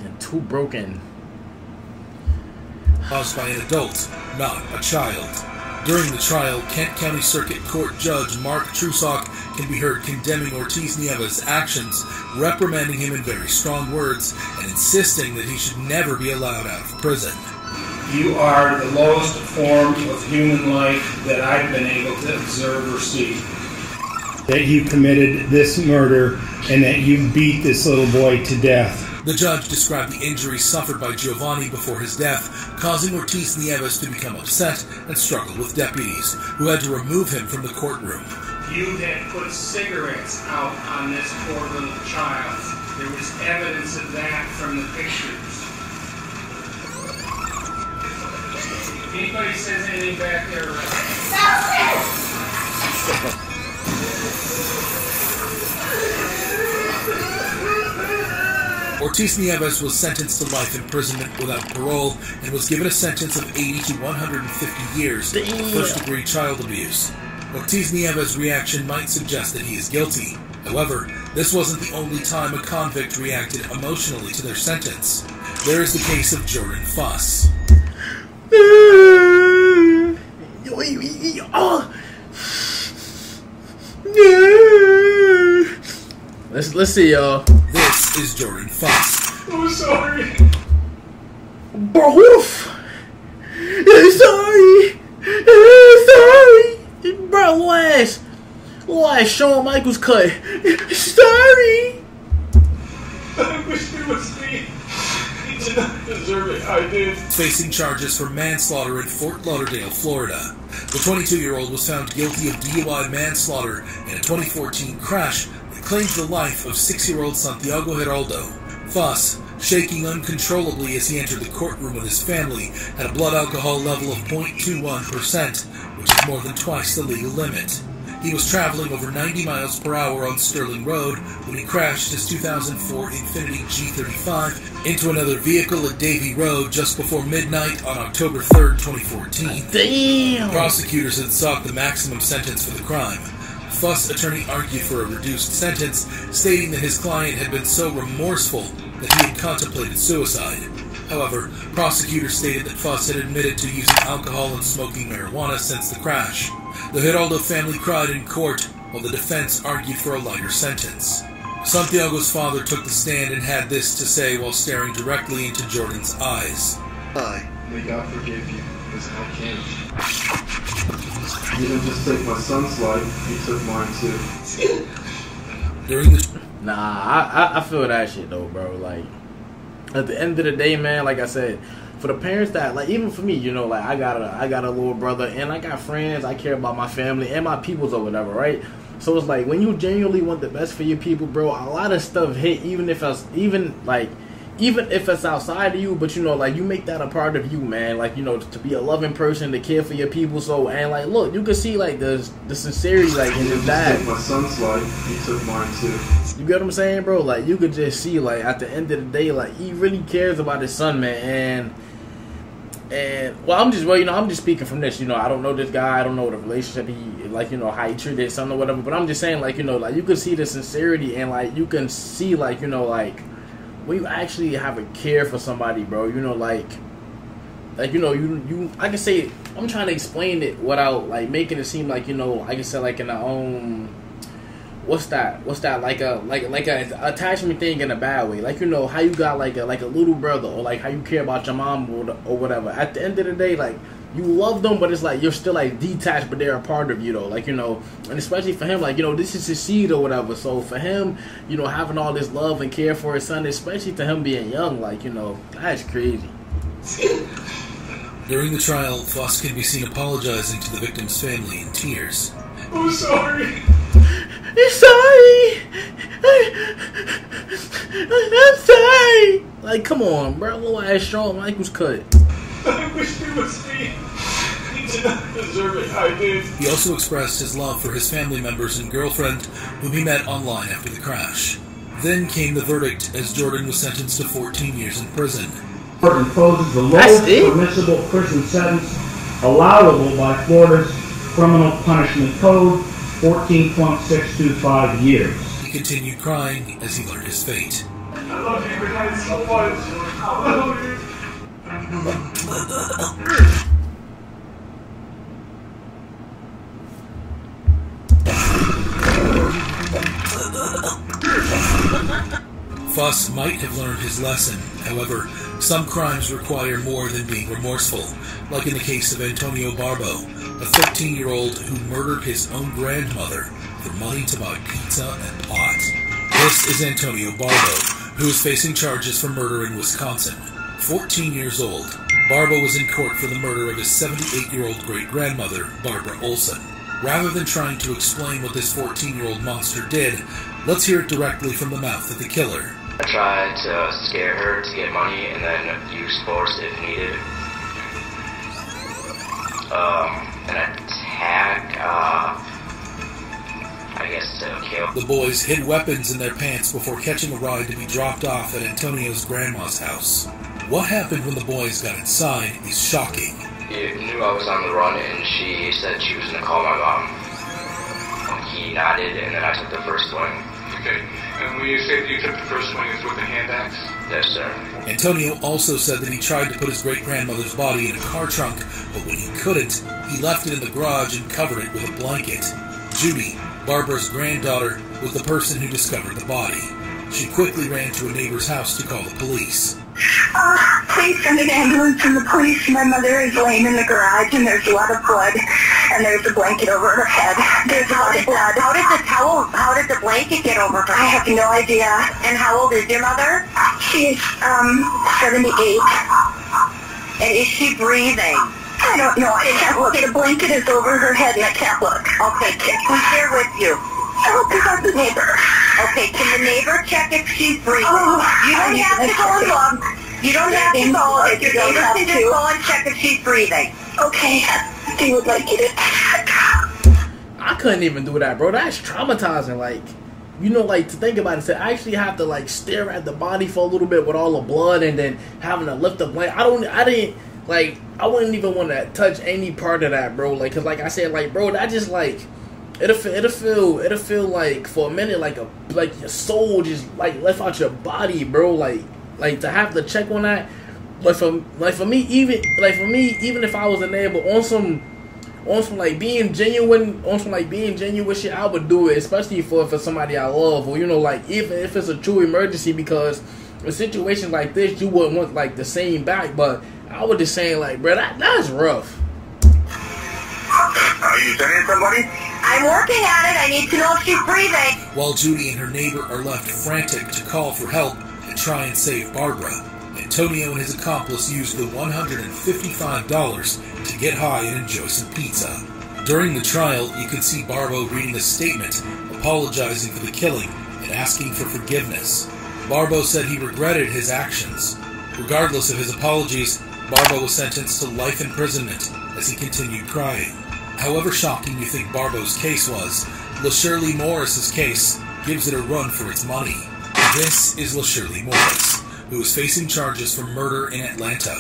And 2 broken. Caused by an adult, not a child. During the trial, Kent County Circuit Court Judge Mark Trusock can be heard condemning Ortiz Nieves' actions, reprimanding him in very strong words, and insisting that he should never be allowed out of prison. You are the lowest form of human life that I've been able to observe or see. That you committed this murder and that you beat this little boy to death. The judge described the injuries suffered by Giovanni before his death, causing Ortiz Nieves to become upset and struggle with deputies, who had to remove him from the courtroom. You had put cigarettes out on this poor little child. There was evidence of that from the pictures. Anybody says anything back there? Ortiz Nieves was sentenced to life imprisonment without parole and was given a sentence of 80 to 150 years for first-degree child abuse. Ortiz Nieves' reaction might suggest that he is guilty. However, this wasn't the only time a convict reacted emotionally to their sentence. There is the case of Jordan Fuss. Let's see, y'all. This is Jordan Fuss. I'm sorry. Bro, I'm sorry. Bro, ass. Why, Shawn Michaels cut. Sorry. I wish it was me. He did not deserve it. I did. Facing charges for manslaughter in Fort Lauderdale, Florida. The 22-year-old was found guilty of DUI manslaughter in a 2014 crash that claimed the life of 6-year-old Santiago Geraldo. Fuss, shaking uncontrollably as he entered the courtroom with his family, had a blood alcohol level of 0.21%, which is more than twice the legal limit. He was traveling over 90 miles per hour on Sterling Road when he crashed his 2004 Infiniti G35 into another vehicle at Davie Road just before midnight on October 3rd, 2014. Damn! Prosecutors had sought the maximum sentence for the crime. Fuss' attorney argued for a reduced sentence, stating that his client had been so remorseful that he had contemplated suicide. However, prosecutors stated that Fuss had admitted to using alcohol and smoking marijuana since the crash. The Geraldo family cried in court, while the defense argued for a lighter sentence. Santiago's father took the stand and had this to say while staring directly into Jordan's eyes. May God forgive you, as I can. You didn't just take my son's life, he took mine too. During the... Nah, I feel that shit though, bro. Like, at the end of the day, man, like I said, for the parents that, like, even for me, you know, like, I got a little brother, and I got friends, I care about my family and my peoples or whatever, right? So it's like, when you genuinely want the best for your people, bro, a lot of stuff hit, even if it's outside of you, but, you know, like, you make that a part of you, man, like, you know, to be a loving person, to care for your people. So, and, like, look, you can see, like, the sincerity, like, in his dad. My son's life, he took mine too. You get what I'm saying, bro? Like, you could just see, like, at the end of the day, like, he really cares about his son, man. And well, I'm just speaking from this, you know, I don't know this guy, I don't know the relationship he, like, you know, how he treated his son or whatever, but I'm just saying, like, you know, like, you can see the sincerity, and, like, you can see, like, you know, like, when you actually have a care for somebody, bro, you know, like, you know, you, I can say, I'm trying to explain it without, like, making it seem like, you know, I can say, like, in our what's that, like a attachment thing in a bad way, like, you know, how you got, like a little brother, or, like, how you care about your mom or whatever. At the end of the day, like, you love them, but it's like, you're still, like, detached, but they're a part of you, though, like, you know, and especially for him, like, you know, this is his seed or whatever, so for him, you know, having all this love and care for his son, especially to him being young, like, you know, that's crazy. During the trial, Fuss can be seen apologizing to the victim's family in tears. I'm sorry. I'm sorry. I'm sorry. Like, come on, bro. Little ass Shawn Michaels cut. I wish it was me. He did not deserve it. I did. He also expressed his love for his family members and girlfriend, whom he met online after the crash. Then came the verdict, as Jordan was sentenced to 14 years in prison. Court imposes the lowest permissible prison sentence allowable by Florida's Criminal Punishment Code, 14.625 years. He continued crying as he learned his fate. I love you guys so much. I love you. Fuss might have learned his lesson. However, some crimes require more than being remorseful, like in the case of Antonio Barbo, a 13-year-old who murdered his own grandmother for money to buy pizza and pot. This is Antonio Barbo, who is facing charges for murder in Wisconsin. 14 years old, Barbo was in court for the murder of his 78-year-old great-grandmother, Barbara Olson. Rather than trying to explain what this 14-year-old monster did, let's hear it directly from the mouth of the killer. I tried to scare her to get money and then use force if needed. An attack, I guess to kill. The boys hid weapons in their pants before catching a ride to be dropped off at Antonio's grandma's house. What happened when the boys got inside is shocking. He knew I was on the run and she said she was going to call my mom. He nodded and then I took the first swing. Okay. And when you say that you took the first swing, it's with the hand axe? Yes, sir. Antonio also said that he tried to put his great-grandmother's body in a car trunk, but when he couldn't, he left it in the garage and covered it with a blanket. Judy, Barbara's granddaughter, was the person who discovered the body. She quickly ran to a neighbor's house to call the police. Please send an ambulance and the police. My mother is laying in the garage and there's a lot of blood and there's a blanket over her head. There's a lot of blood. How did the blanket get over her? I have no idea. And how old is your mother? She's 78. And is she breathing? I don't know. I can't look. The blanket is over her head and I can't look. Okay, who's there with you? Oh, because the neighbor. Okay, can the neighbor check if she's breathing? Oh, you don't have to go and look. You don't have to go. If your neighbor can just go and check if she's breathing. Okay, they would like you to. I couldn't even do that, bro. That's traumatizing. Like, you know, like, to think about it, to actually have to, like, stare at the body for a little bit with all the blood and then having to lift the blanket. I wouldn't even want to touch any part of that, bro. Like, cause like I said, like, bro, that just, like, it'll feel like, for a minute, like your soul just, like, left out your body, bro. Like to have to check on that, for me, even if I was a neighbor on some like being genuine shit, I would do it, especially for somebody I love, or, you know, like, if it's a true emergency, because a situation like this, you wouldn't want, like, the same back. But I was just saying, like, bro, that's rough. Are you sending somebody? I'm working on it. I need to know if she's breathing. While Judy and her neighbor are left frantic to call for help and try and save Barbara, Antonio and his accomplice used the $155 to get high and enjoy some pizza. During the trial, you can see Barbo reading a statement, apologizing for the killing and asking for forgiveness. Barbo said he regretted his actions. Regardless of his apologies, Barbo was sentenced to life imprisonment as he continued crying. However shocking you think Barbo's case was, LaShirley Morris's case gives it a run for its money. This is LaShirley Morris, who is facing charges for murder in Atlanta.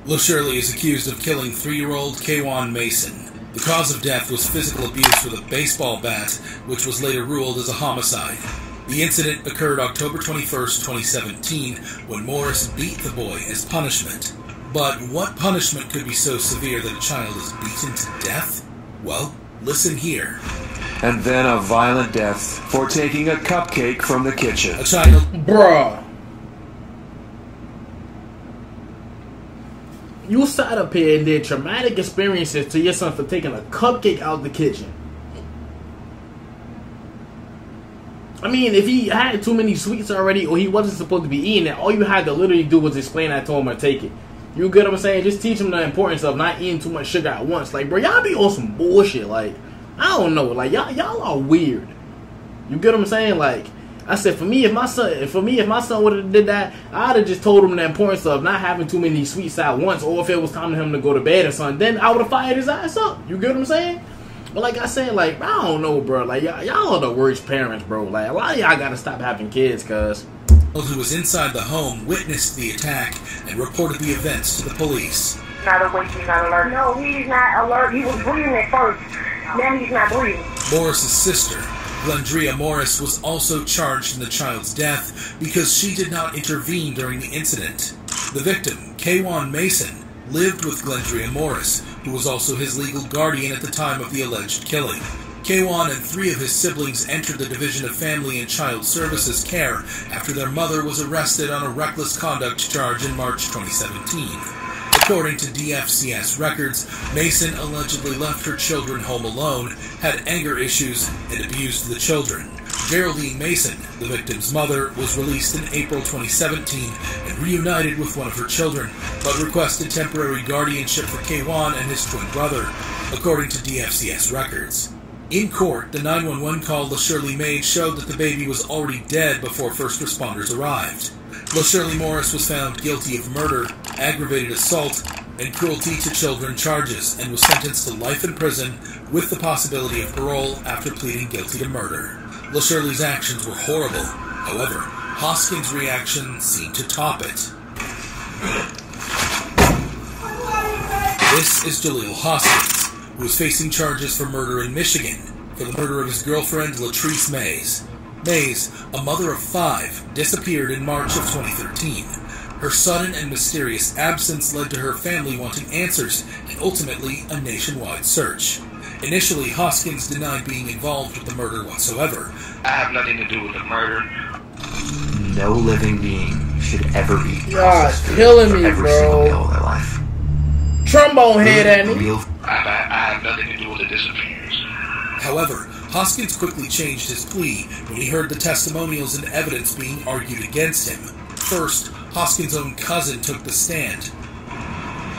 LaShirley is accused of killing 3-year-old Kwan Mason. The cause of death was physical abuse with a baseball bat, which was later ruled as a homicide. The incident occurred October 21st, 2017, when Morris beat the boy as punishment. But what punishment could be so severe that a child is beaten to death? Well, listen here. And then a violent death for taking a cupcake from the kitchen. A child... Bruh. You sat up here and did traumatic experiences to your son for taking a cupcake out of the kitchen. I mean, if he had too many sweets already, or he wasn't supposed to be eating it, all you had to literally do was explain that to him or take it. You get what I'm saying? Just teach him the importance of not eating too much sugar at once. Like, bro, y'all be on some bullshit. Like, I don't know. Like, y'all are weird. You get what I'm saying? Like, I said, for me, if my son would have did that, I'd have just told him the importance of not having too many sweets at once, or if it was time for him to go to bed or something, then I would have fired his ass up. You get what I'm saying? But like I said, like, I don't know, bro. Like, y'all are the worst parents, bro. Like, a lot of y'all gotta stop having kids, cuz. Who was inside the home witnessed the attack and reported the events to the police. Not awake, he's not alert. No, he's not alert. He was breathing at first. Now he's not breathing. Morris's sister, Glendria Morris, was also charged in the child's death because she did not intervene during the incident. The victim, Kwan Mason, lived with Glendria Morris, who was also his legal guardian at the time of the alleged killing. Kwan and 3 of his siblings entered the Division of Family and Child Services care after their mother was arrested on a reckless conduct charge in March 2017. According to DFCS records, Mason allegedly left her children home alone, had anger issues, and abused the children. Geraldine Mason, the victim's mother, was released in April 2017 and reunited with one of her children, but requested temporary guardianship for Kwan and his twin brother, according to DFCS records. In court, the 911 call LaShirley made showed that the baby was already dead before first responders arrived. LaShirley Morris was found guilty of murder, aggravated assault, and cruelty to children charges, and was sentenced to life in prison with the possibility of parole after pleading guilty to murder. LaShirley's actions were horrible. However, Hoskins' reaction seemed to top it. This is Jaleel Hoskins, who is facing charges for murder in Michigan for the murder of his girlfriend Latrice Mays. Mays, a mother of 5, disappeared in March of 2013. Her sudden and mysterious absence led to her family wanting answers and ultimately a nationwide search. Initially, Hoskins denied being involved with the murder whatsoever. I have nothing to do with the murder. No living being should ever be y'all processed killing for me, every bro. single meal of their life. Trombone head at me. I have nothing to do with the disappearance. However, Hoskins quickly changed his plea when he heard the testimonials and evidence being argued against him. First, Hoskins' own cousin took the stand.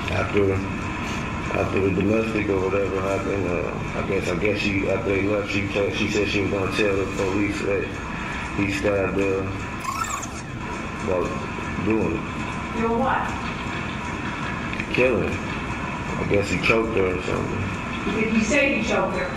After the domestic or whatever happened, I guess she, after they left, she said she was going to tell the police that he stabbed her while doing it. Doing what? Killing her. I guess he choked her or something. Did he say he choked her?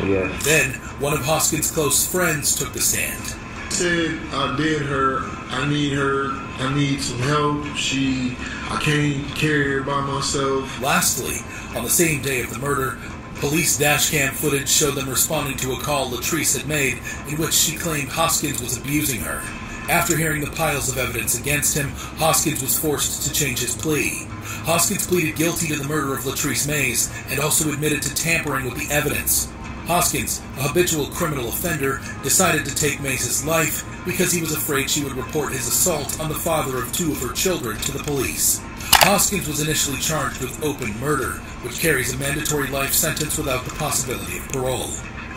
Yes. Then, one of Hoskins' close friends took the stand. Said, I did her, I need some help, I can't carry her by myself. Lastly, on the same day of the murder, police dashcam footage showed them responding to a call Latrice had made in which she claimed Hoskins was abusing her. After hearing the piles of evidence against him, Hoskins was forced to change his plea. Hoskins pleaded guilty to the murder of Latrice Mays and also admitted to tampering with the evidence. Hoskins, a habitual criminal offender, decided to take Mays' life because he was afraid she would report his assault on the father of 2 of her children to the police. Hoskins was initially charged with open murder, which carries a mandatory life sentence without the possibility of parole.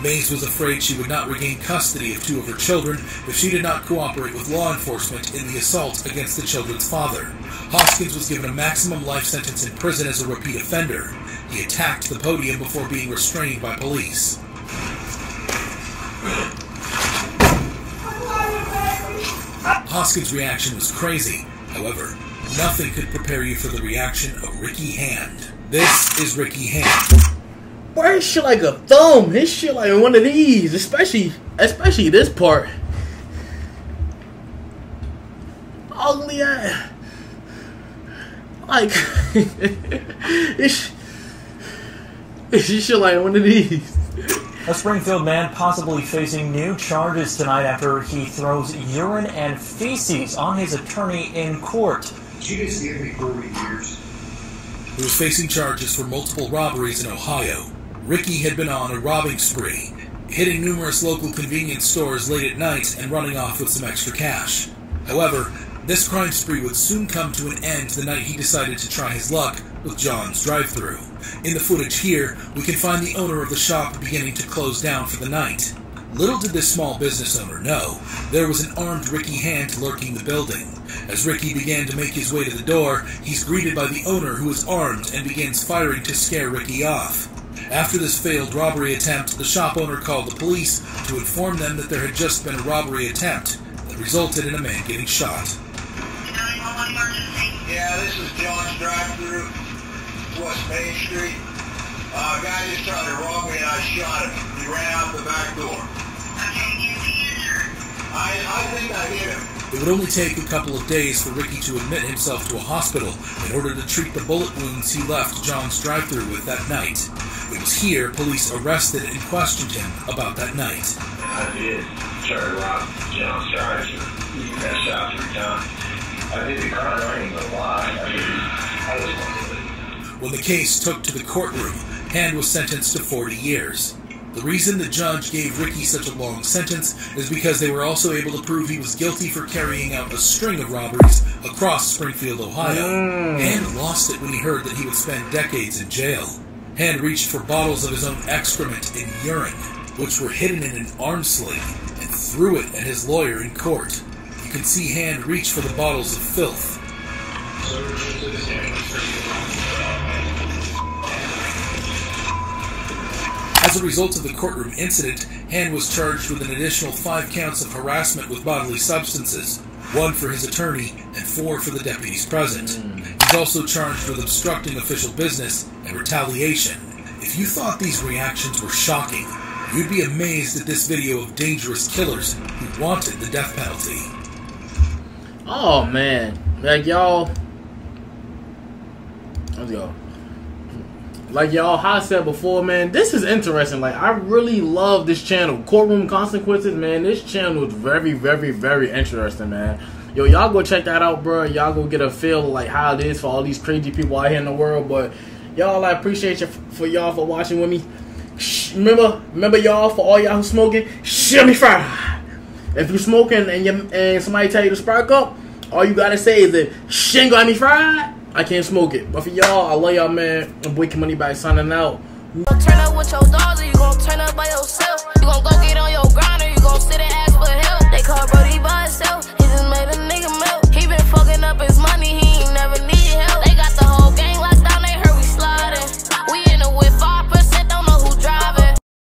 Mays was afraid she would not regain custody of 2 of her children if she did not cooperate with law enforcement in the assault against the children's father. Hoskins was given a maximum life sentence in prison as a repeat offender. He attacked the podium before being restrained by police. Hoskins' reaction was crazy. However, nothing could prepare you for the reaction of Ricky Hand. This is Ricky Hand. Boy, his shit like a thumb. His shit like one of these. Especially this part. Ugly ass. Like, it's shit like one of these. A Springfield man possibly facing new charges tonight after he throws urine and feces on his attorney in court. She just gave me 40 years. He was facing charges for multiple robberies in Ohio. Ricky had been on a robbing spree, hitting numerous local convenience stores late at night and running off with some extra cash. However, this crime spree would soon come to an end the night he decided to try his luck with John's drive-thru. In the footage here, we can find the owner of the shop beginning to close down for the night. Little did this small business owner know, there was an armed Ricky Hand lurking the building. As Ricky began to make his way to the door, he's greeted by the owner who is armed and begins firing to scare Ricky off. After this failed robbery attempt, the shop owner called the police to inform them that there had just been a robbery attempt that resulted in a man getting shot. Yeah, this is John's drive-thru, West Main Street. A guy just tried to rob me and I shot him. He ran out the back door. I think I hit him. It would only take a couple of days for Ricky to admit himself to a hospital in order to treat the bullet wounds he left John's drive-thru with that night. It was here police arrested and questioned him about that night. I did try to rob John's drive-thru. He got shot 3 times. I did the crime, I ain't gonna lie. I was one of it. When the case took to the courtroom, Hand was sentenced to 40 years. The reason the judge gave Ricky such a long sentence is because they were also able to prove he was guilty for carrying out a string of robberies across Springfield, Ohio. Hand lost it when he heard that he would spend decades in jail. Hand reached for bottles of his own excrement and urine, which were hidden in an arm sling, and threw it at his lawyer in court. You can see Hand reach for the bottles of filth. As a result of the courtroom incident, Hand was charged with an additional 5 counts of harassment with bodily substances, 1 for his attorney and 4 for the deputies present. He's also charged with obstructing official business and retaliation. If you thought these reactions were shocking, you'd be amazed at this video of dangerous killers who wanted the death penalty. Oh man, like y'all, let's go. Like y'all, how I said before, man, this is interesting. Like, I really love this channel, Courtroom Consequences, man. This channel is very, very, very interesting, man. Yo, y'all go check that out, bro. Y'all go get a feel of like how it is for all these crazy people out here in the world. But y'all, I appreciate you for y'all for watching with me. Remember y'all, for all y'all who smoking, shit me fried. If you smoking and somebody tell you to spark up, all you gotta say is that shit got me fried. I can't smoke it. But for y'all, I love y'all, man. My boy Money Back signing out. Turn up with your dogs or you gon' turn up by yourself?